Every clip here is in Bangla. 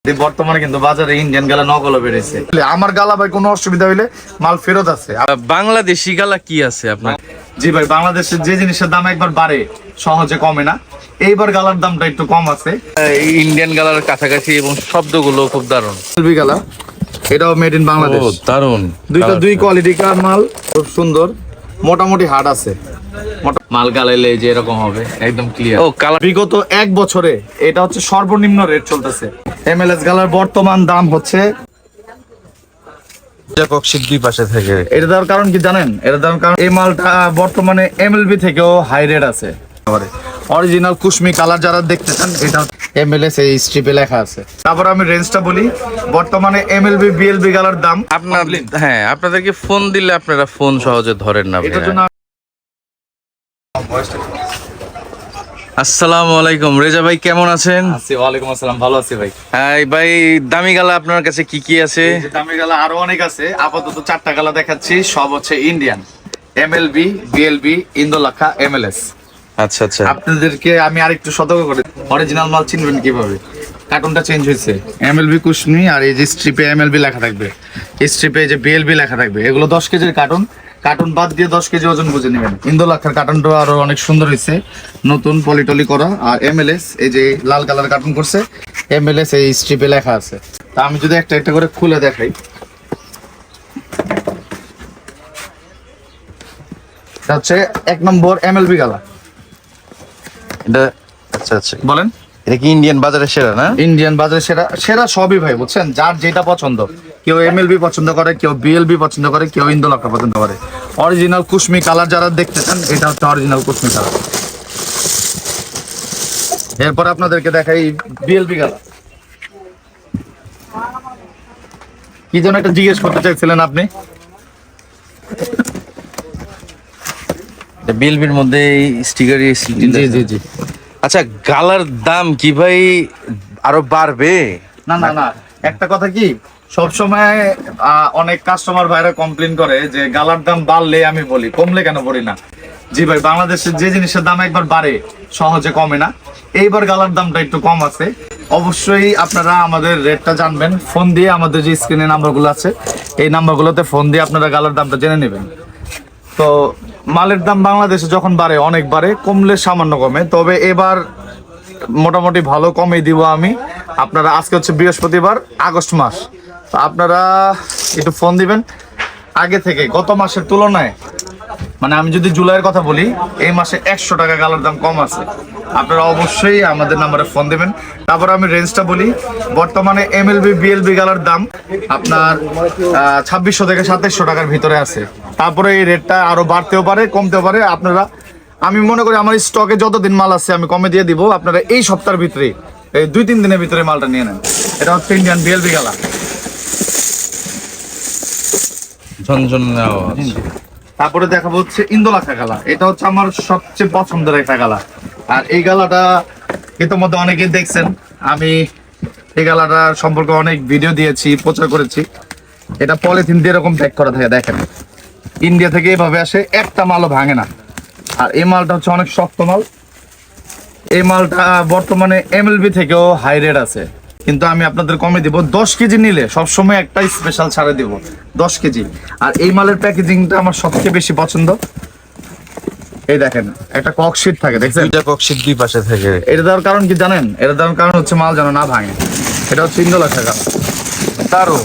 বর্তমানে কিন্তু বাজারে ইন্ডিয়ান গালা নকলও বেড়েছে। আমার গালা ভাই কোনো অসুবিধা হইলে মাল ফেরত আছে। বাংলাদেশি গালা কি আছে আপনার? জি ভাই, বাংলাদেশের যে জিনিসের দাম একবার বাড়ে সহজে কমে না, এইবার গালার দামটা একটু কম আছে। ইন্ডিয়ান গালার কাছাকাছি এবং শব্দগুলো খুব দারুণ। এলবি গালা, এটাও মেড ইন বাংলাদেশ। দারুণ, দুই কোয়ালিটি কার মাল, খুব সুন্দর, মোটামুটি হার্ড আছে। মাল গালাইলে যে এরকম হবে একদম ক্লিয়ার। ও কালার বিগত এক বছরে এটা হচ্ছে সর্বনিম্ন রেট চলতেছে। এমএলএস গালার বর্তমান দাম হচ্ছে, দুই পাশে থেকে। এটা দেওয়ার কারণ কি জানেন? এটা দেওয়ার কারণ এই মালটা বর্তমানে এমএলবি থেকেও হাই রেট আছে। অরিজিনাল কুশমি কালার যারা দেখতে চান, এটা এমএলএস এই স্ট্রিপে লেখা আছে। তারপর আমি রেঞ্জটা বলি, বর্তমানে এমএলবি বিএলবি গালার দাম আপনার, হ্যাঁ, আপনাদেরকে ফোন দিলে আপনারা ফোন সহজে ধরেন না। এটার জন্য আসসালামু আলাইকুম, রেজা ভাই কেমন আছেন? ওয়ালাইকুম আসসালাম, ভালো আছি ভাই। হ্যাঁ ভাই, দামি গালা আপনার কাছে কি কি আছে? দামি গালা আরো অনেক আছে, আপাতত 4টা গালা দেখাচ্ছি। সব হচ্ছে ইন্ডিয়ান, এমএলবি, বিএলবি, ইন্দোলাখা, এমএলএস। আচ্ছা আচ্ছা, আপনাদেরকে আমি আরেকটু সতর্ক করে, অরিজিনাল মাল চিনবেন কিভাবে? কার্টুনটা চেঞ্জ হয়েছে, এমএলবি কুশমি, আর এই যে স্ট্রিপে এমএলবি লেখা থাকবে, এই স্ট্রিপে যে বিএলবি লেখা থাকবে। এগুলো 10 কেজির কার্টুন, কার্টুন বাদ দিয়ে 10 কেজি ওজন বুঝে নেবেন। ইন্দোলাখার কার্টুনটা আরো অনেক সুন্দর হয়েছে, নতুন পলিটলি করা। আর এমএলএস এই যে লাল কালার কার্টুন করছে, এমএলএস এই স্ট্রিপে লেখা আছে। তা আমি যদি একটা একটা করে খুলে দেখাই, এটা হচ্ছে 1 নম্বর এমএলবি গালা। এটা আচ্ছা আচ্ছা, বলেন, এটা কি ইন্ডিয়ান বাজারে সেরা না? ইন্ডিয়ান বাজারে সেরা, সেরা সবই ভাই, বুঝছেন? যার যেটা পছন্দ, কেউ এমএলবি পছন্দ করে, কেউ বিএলবি পছন্দ করে, কেউ ইন্দোলাখা পছন্দ করে। অরিজিনাল কুশমি কালার যারা দেখতে চান, এটা হচ্ছে অরিজিনাল কুশমি কালার। এরপর আপনাদেরকে দেখাই বিএলবি কালার। কি যেন একটা জিজ্ঞেস করতে চাইছিলেন আপনি? বিএলবির মধ্যে স্টিকার। জি জি জি। আচ্ছা, গালার দাম কি ভাই আরো বাড়বে? না না না, একটা কথা কি, সবসময় অনেক কাস্টমার ভাইরা কমপ্লেন করে যে গালার দাম বাড়লে আমি বলি, কমলে কেন বলি না। জি ভাই, বাংলাদেশের যে জিনিসের দাম একবার বাড়ে সহজে কমে না, এইবার গালার দামটা একটু কম আছে। অবশ্যই আপনারা আমাদের রেটটা জানবেন, ফোন দিয়ে আমাদের যে স্ক্রিনে নাম্বারগুলো আছে, এই নাম্বারগুলোতে ফোন দিয়ে আপনারা গালার দামটা জেনে নেবেন। তো মালের দাম বাংলাদেশে যখন বাড়ে, অনেক বাড়ে, কমলে সামান্য কমে। তবে এবার মোটামুটি ভালো কমে দিব আমি। আপনারা, আজকে হচ্ছে বৃহস্পতিবার, আগস্ট মাস, তো আপনারা একটু ফোন দিবেন আগে থেকে। গত মাসের তুলনায়, মানে আমি যদি জুলাইয়ের কথা বলি, এই মাসে 100 টাকা গালার দাম কম আছে। আপনারা অবশ্যই আমাদের নাম্বারে ফোন দেবেন। তারপর আমি রেঞ্জটা বলি, বর্তমানে এমএলবি বিএলবি গালার দাম আপনার 2600 থেকে 2700 টাকার ভিতরে আছে। তারপরে এই রেটটা আরো বাড়তেও পারে, কমতেও পারে। আপনারা, আমি মনে করি আমার স্টকে যতদিন মাল আছে আমি কমে দিয়ে দিব। আপনারা এই সপ্তাহের ভিতরে, এই 2-3 দিনের ভিতরে মালটা নিয়ে নেন। এটা হচ্ছে ইন্ডিয়ান বিএলবি গালা। ঝনঝন আওয়াজ। তারপরে দেখাবো হচ্ছে ইন্দোলাখা গালা। এটা হচ্ছে আমার সবচেয়ে পছন্দের একটা গালা। আর এই গালাটা ইতিমধ্যে অনেকেই দেখছেন, আমি এই গালাটা সম্পর্কে অনেক ভিডিও দিয়েছি, প্রচার করেছি। এটা পলিথিন দিয়ে এরকম প্যাক করা থাকে, দেখেন, ইন্ডিয়া থেকে এভাবে আসে, একটা মালও ভাঙে না। আর এই মালটা হচ্ছে অনেক শক্ত মাল। এই মালটা বর্তমানে এমএলবি থেকেও হাই রেট আছে, কিন্তু আমি আপনাদের কমে দিব। 10 কেজি নিলে সবসময় একটা স্পেশাল ছাড়ে দিব, 10 কেজি। আর এই মালের প্যাকেজিংটা আমার সবচেয়ে বেশি পছন্দ। এই দেখেন, একটা কক শীট থাকে, দেখছেন? দুইটা কক্সির দুই পাশে থেকে। এটা দেওয়ার কারণ কি জানেন? এটা দেওয়ার কারণ হচ্ছে মাল যেন না ভাঙে। এটা হচ্ছে ইন্দোলাখা গালা। তারও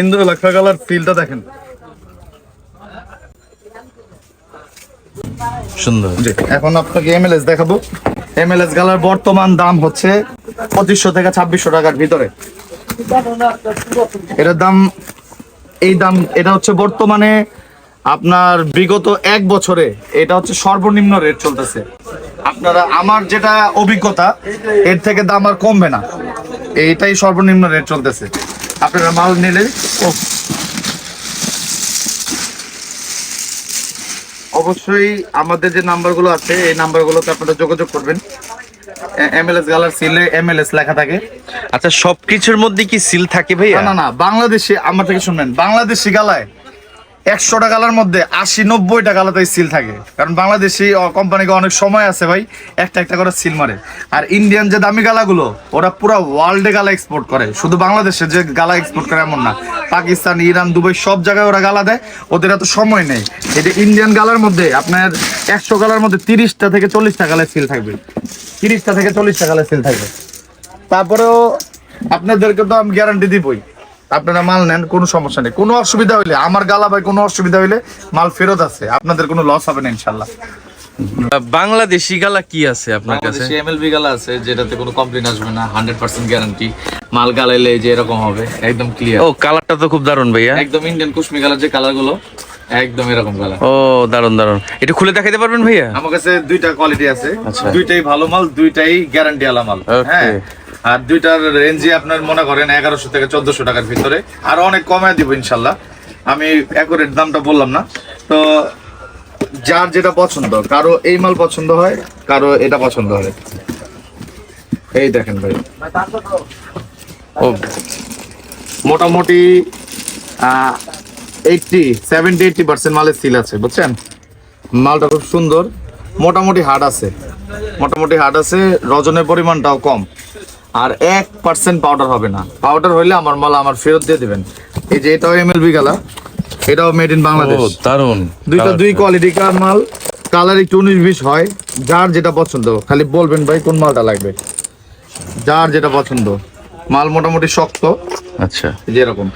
ইন্দোলাখা গালার ফিলটা দেখেন, সুন্দর। এখন আপনাকে এমএলএস দেখাবো। এমএলএস গালার বর্তমান দাম হচ্ছে 2500 থেকে 2600 টাকার ভিতরে। এটার দাম, এই দাম, এটা হচ্ছে বর্তমানে আপনার বিগত এক বছরে এটা হচ্ছে সর্বনিম্ন রেট চলতেছে। আপনারা, আমার যেটা অভিজ্ঞতা, এর থেকে দাম আর কমবে না, এইটাই সর্বনিম্ন রেট চলতেছে। আপনারা মাল নিলে অবশ্যই আমাদের যে নাম্বারগুলো আছে, এই নাম্বারগুলোতে আপনারা যোগাযোগ করবেন। এমএলএস গালার সিলে এমএলএস লেখা থাকে। আচ্ছা, সবকিছুর মধ্যে কি সিল থাকে ভাইয়া? না না, বাংলাদেশে, আমার থেকে শুনবেন, বাংলাদেশি গালায় 100টা গালার মধ্যে 80-90টা গালাতে সিল থাকে, কারণ বাংলাদেশি কোম্পানিকে অনেক সময় আছে ভাই, একটা একটা করে সিল মারে। আর ইন্ডিয়ান যে দামি গালাগুলো ওরা পুরো ওয়ার্ল্ডে গালা এক্সপোর্ট করে, শুধু বাংলাদেশে যে গালা এক্সপোর্ট করে এমন না, পাকিস্তান, ইরান, দুবাই সব জায়গায় ওরা গালা দেয়, ওদের এত সময় নেই। এটা ইন্ডিয়ান গালার মধ্যে আপনার 100 গালার মধ্যে 30টা থেকে 40টা গালায় সিল থাকবে, 30টা থেকে 40টা গালায় সিল থাকবে। তারপরেও আপনাদেরকে তো আমি গ্যারান্টি দিবই, আপনারা মাল নেন, কোনো সমস্যা নেই। কোনো অসুবিধা হইলে আমার গালা ভাই, কোনো অসুবিধা হইলে মাল ফেরত আছে, আপনাদের কোনো লস হবে না ইনশাল্লাহ। বাংলাদেশি গালা কি আছে আপনার কাছে? বাংলাদেশে এমএলবি গালা আছে, যেটাতে কোনো কমপ্লেইন আসবে না, 100% গ্যারান্টি। মাল গালাইলে যে এরকম হবে, একদম ক্লিয়ার। ও কালারটা তো খুব দারুণ ভাইয়া, একদম ইন্ডিয়ান কুশমি কালার যে কালার গুলো, একদম এরকম কালার। ও দারুণ দারুণ, একটু খুলে দেখাইতে পারবেন ভাইয়া? আমার কাছে দুইটা কোয়ালিটি আছে, আচ্ছা। দুইটাই ভালো মাল, দুইটাই গ্যারান্টি আলা মাল। Okay. হ্যাঁ, আর দুইটার রেঞ্জে আপনার মনে করেন 1100 থেকে 1400 টাকার ভিতরে, আর অনেক কমায় দিব ইনশাল্লাহ। আমি অ্যাকুরেট দামটা বললাম না। তো যার যেটা পছন্দ, কারো এই মাল পছন্দ হয়, কারো এটা পছন্দ হয়। এই দেখেন ভাই, ও মোটামুটি 70-80% মালের সিল আছে, বুঝছেন? মালটা খুব সুন্দর, মোটামুটি হার্ড আছে, রজনের পরিমাণটাও কম, আর 1% পাউডার হবে না। পাউডার হইলে আমার মাল আমার ফেরত দিয়ে দিবেন। এই যে এটাও এমএলবি গালা, এটাও মেড ইন বাংলাদেশ। ও দারুণ, দুইটা দুই কোয়ালিটিকার মাল, কালার একটু 19-20 হয়। যার যেটা পছন্দ খালি বলবেন ভাই কোন মালটা লাগবে, যার যেটা পছন্দ। মাল মোটামুটি শক্ত, আচ্ছা এই যে এরকম।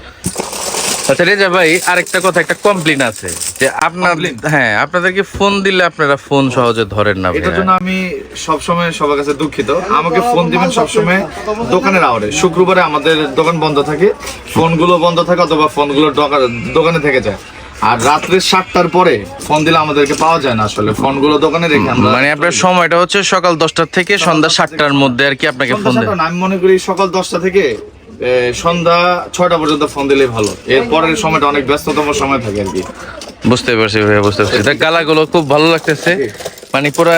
আচ্ছা রেজা ভাই, আরেকটা কথা, একটা কমপ্লেইন আছে যে আপনার, Complaint? হ্যাঁ আপনাদেরকে ফোন দিলে আপনারা ফোন সহজে ধরেন না এটার ভাইয়া। জন্য আমি সবসময় সবার কাছে দুঃখিত। আমাকে ফোন দিবেন সবসময় দোকানের আওয়ারে। শুক্রবারে আমাদের দোকান বন্ধ থাকে, ফোনগুলো বন্ধ থাকে, অথবা ফোনগুলো দোকানে থেকে যায়। আর রাত্রে 7টার পরে ফোন দিলে আমাদেরকে পাওয়া যায় না, আসলে ফোনগুলো দোকানে রেখে আমরা। মানে আপনার সময়টা হচ্ছে সকাল 10টা থেকে সন্ধ্যা 7টার মধ্যে আর কি আপনাকে ফোন সন্ধ্যা দেয়। 7টা না, আমি মনে করি সকাল 10টা থেকে সন্ধ্যা 6টা পর্যন্ত ফোন দিলেই ভালো। এর পরের সময়টা অনেক ব্যস্ততম সময় থাকে আর কি। বুঝতে পারছি ভাইয়া, বুঝতে পারছি। তা গালাগুলো খুব ভালো লাগতেছে, মানে পুরো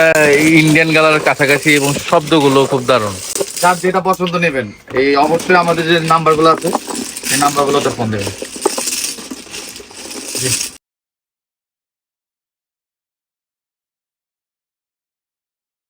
ইন্ডিয়ান গালার কাছাকাছি, এবং শব্দগুলো খুব দারুণ। যার যেটা পছন্দ নেবেন, এই অবশ্যই আমাদের যে নাম্বারগুলো আছে এই নাম্বারগুলোতে ফোন দেবেন।